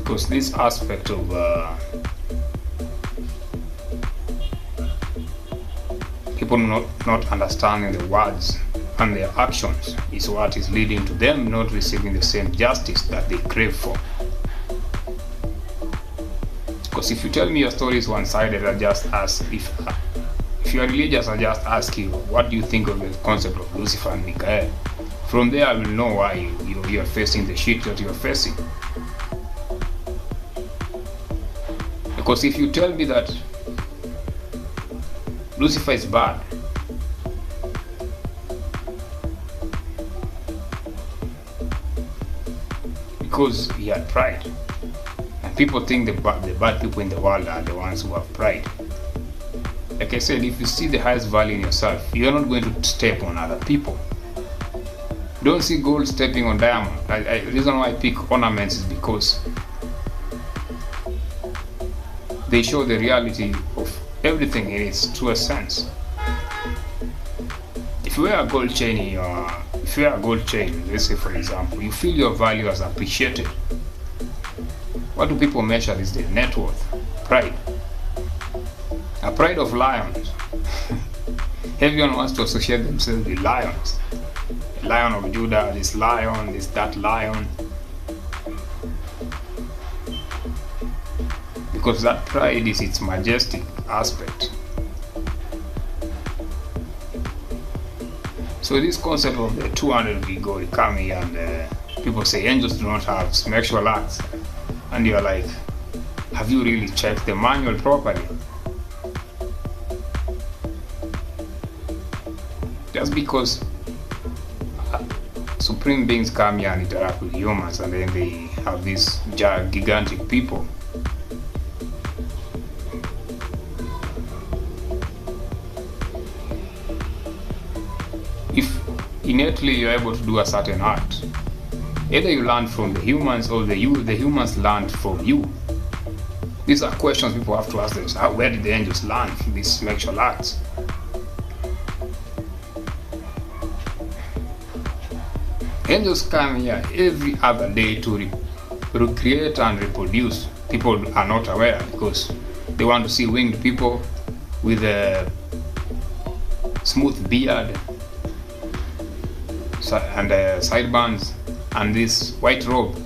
Because this aspect of people not understanding the words and their actions is what is leading to them not receiving the same justice that they crave for. Because if you tell me your story is one-sided, I just ask, if you are religious, I just ask you, what do you think of the concept of Lucifer and Michael? From there, I will know why you are facing the shit that you are facing. Because if you tell me that Lucifer is bad, because he had pride, and people think the bad people in the world are the ones who have pride. Like I said, if you see the highest value in yourself, you're not going to step on other people. Don't see gold stepping on diamond. The reason why I pick ornaments is because they show the reality of everything in its truest sense. If you wear a gold chain let's say for example, you feel your value as appreciated. What do people measure these days? Net worth, pride. A pride of lions. Everyone wants to associate themselves with lions. The Lion of Judah, this lion, this that lion. Because that pride is its majestic aspect. So this concept of the 200 Grigori come here and people say angels do not have sexual acts, and you're like, have you really checked the manual properly? Just because supreme beings come here and interact with humans, and then they have these gigantic people. If innately you're able to do a certain act, either you learn from the humans or the humans learned from you. These are questions people have to ask themselves. Where did the angels learn these sexual acts? Angels come here every other day to recreate and reproduce. People are not aware because they want to see winged people with a smooth beard and sideburns and this white robe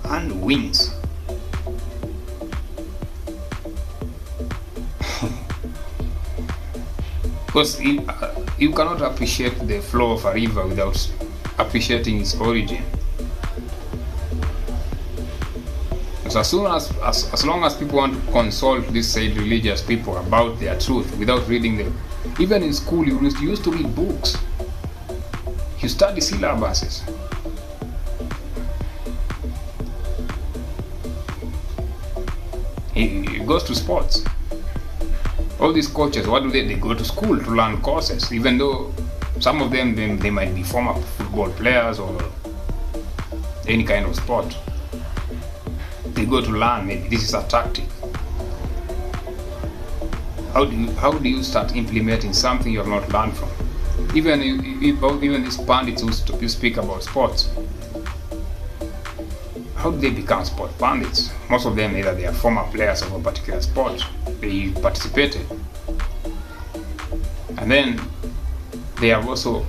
and wings. Because you cannot appreciate the flow of a river without appreciating its origin. So as long as people want to consult these said religious people about their truth without reading them, even in school you used to read books. You study syllabuses. It goes to sports. All these coaches, what do they go to school to learn courses, even though some of them they might be former football players or any kind of sport. They go to learn, maybe this is a tactic. How do you start implementing something you have not learned from? Even these pundits who speak about sports, how do they become sport pundits? Most of them, either they are former players of a particular sport, they participated, and then they have also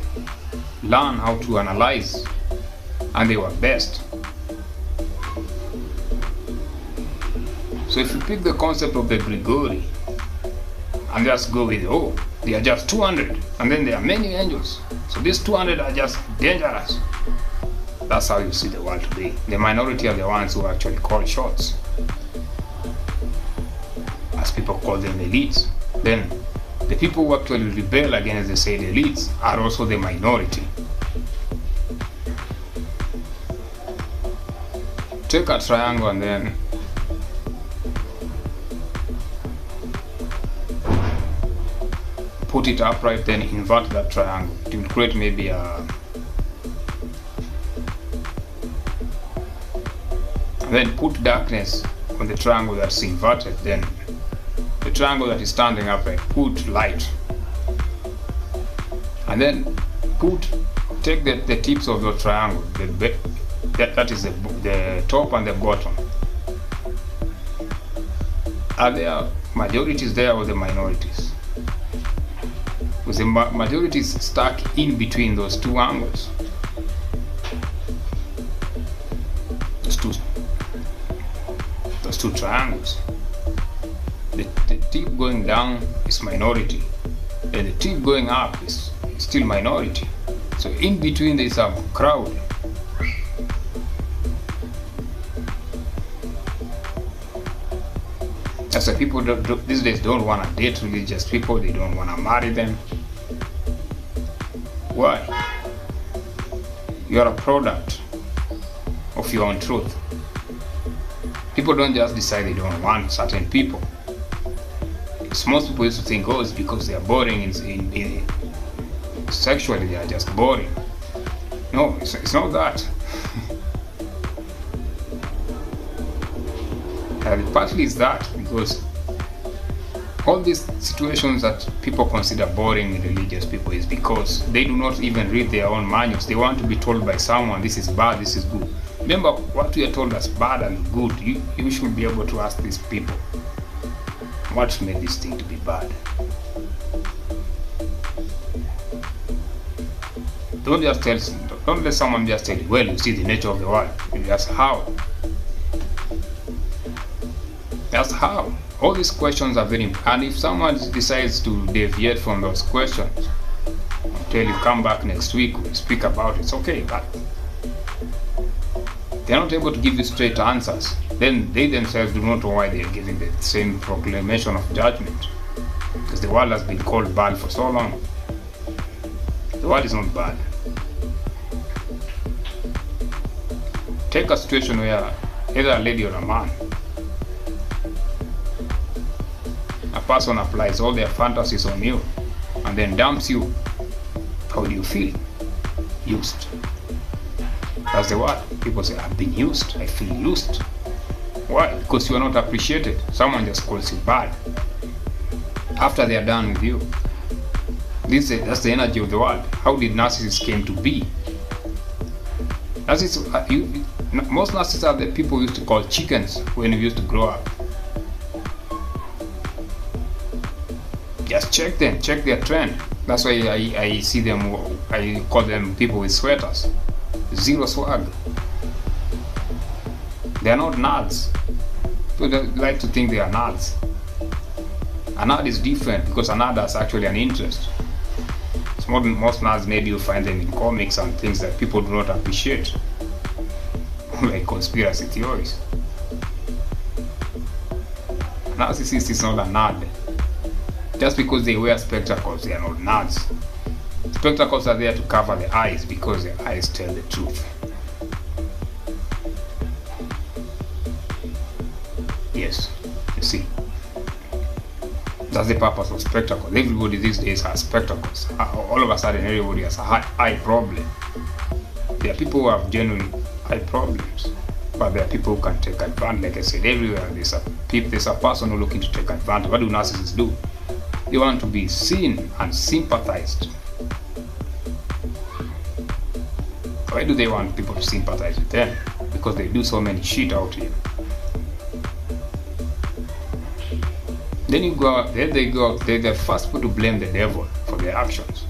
learned how to analyze, and they were best. So if you pick the concept of the Grigori and just go with, oh, they are just 200, and then there are many angels, so these 200 are just dangerous. That's how you see the world today. The minority are the ones who actually call shots, as people call them elites. Then the people who actually rebel against the said elites are also the minority. Take a triangle and then put it upright, then invert that triangle. It will create maybe a... And then put darkness on the triangle that's inverted. Then the triangle that is standing upright, put light. And then take the tips of your triangle, that is the top and the bottom. Are there majorities there or the minorities? With the majorities stuck in between those two angles. Those two triangles. The tip going down is minority, and the tip going up is still minority. So in between there is a crowd. That's why people these days don't want to date religious people. They don't want to marry them. Why? You are a product of your own truth. People don't just decide they don't want certain people. Most people used to think, oh, it's because they are boring in sexually, they are just boring. No, it's not that. Partly it's that, because all these situations that people consider boring in religious people is because they do not even read their own manuals. They want to be told by someone, this is bad, this is good. Remember, what we are told as bad and good, you should be able to ask these people, what made this thing to be bad? Don't let someone just tell you, well, you see the nature of the world. That's how. That's how. All these questions are very important. And if someone decides to deviate from those questions, until you come back next week, we'll speak about it. It's okay, but they're not able to give you straight answers. Then they themselves do not know why they are giving the same proclamation of judgment. Because the world has been called bad for so long. The world is not bad. Take a situation where either a lady or a man, a person applies all their fantasies on you and then dumps you. How do you feel? Used. That's the word. People say, I've been used. I feel used. Why? Because you are not appreciated. Someone just calls you bad after they are done with you. That's the energy of the world. How did narcissists came to be? Most narcissists are the people we used to call chickens when we used to grow up. Just check them, check their trend. That's why I see them, I call them people with sweaters. Zero swag. They are not nerds. People like to think they are nerds. A nerd is different because a nerd has actually an interest. Most nerds, maybe you find them in comics and things that people do not appreciate, like conspiracy theories. A narcissist is not a nerd. Just because they wear spectacles, they are not nerds. Spectacles are there to cover the eyes because the eyes tell the truth. Yes, you see. That's the purpose of spectacles. Everybody these days has spectacles. All of a sudden, everybody has a eye problem. There are people who have genuine eye problems, but there are people who can take advantage. Like I said, everywhere there's a person who looking to take advantage. What do narcissists do? They want to be seen and sympathized. Why do they want people to sympathize with them? Because they do so many shit out here. Then you go out, then they go out, they're the first people to blame the devil for their actions.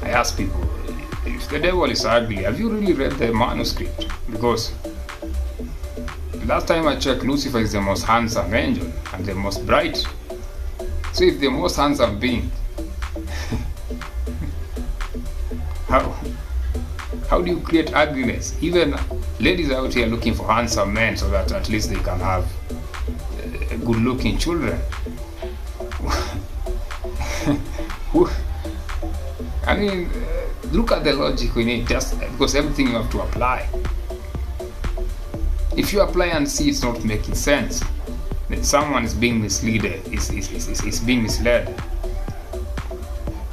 I ask people, if the devil is ugly, have you really read the manuscript? Because last time I checked, Lucifer is the most handsome angel and the most bright. So if the most handsome being, how do you create ugliness? Even ladies out here looking for handsome men so that at least they can have good looking children. I mean, look at the logic we need, just because everything you have to apply. If you apply and see it's not making sense, then someone is being misled, is being misled,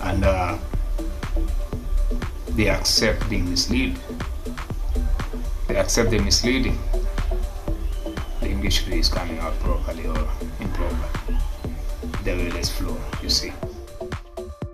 and they accept being misled. They accept the misleading. The English is coming out properly or improper. The way let's flow, you see.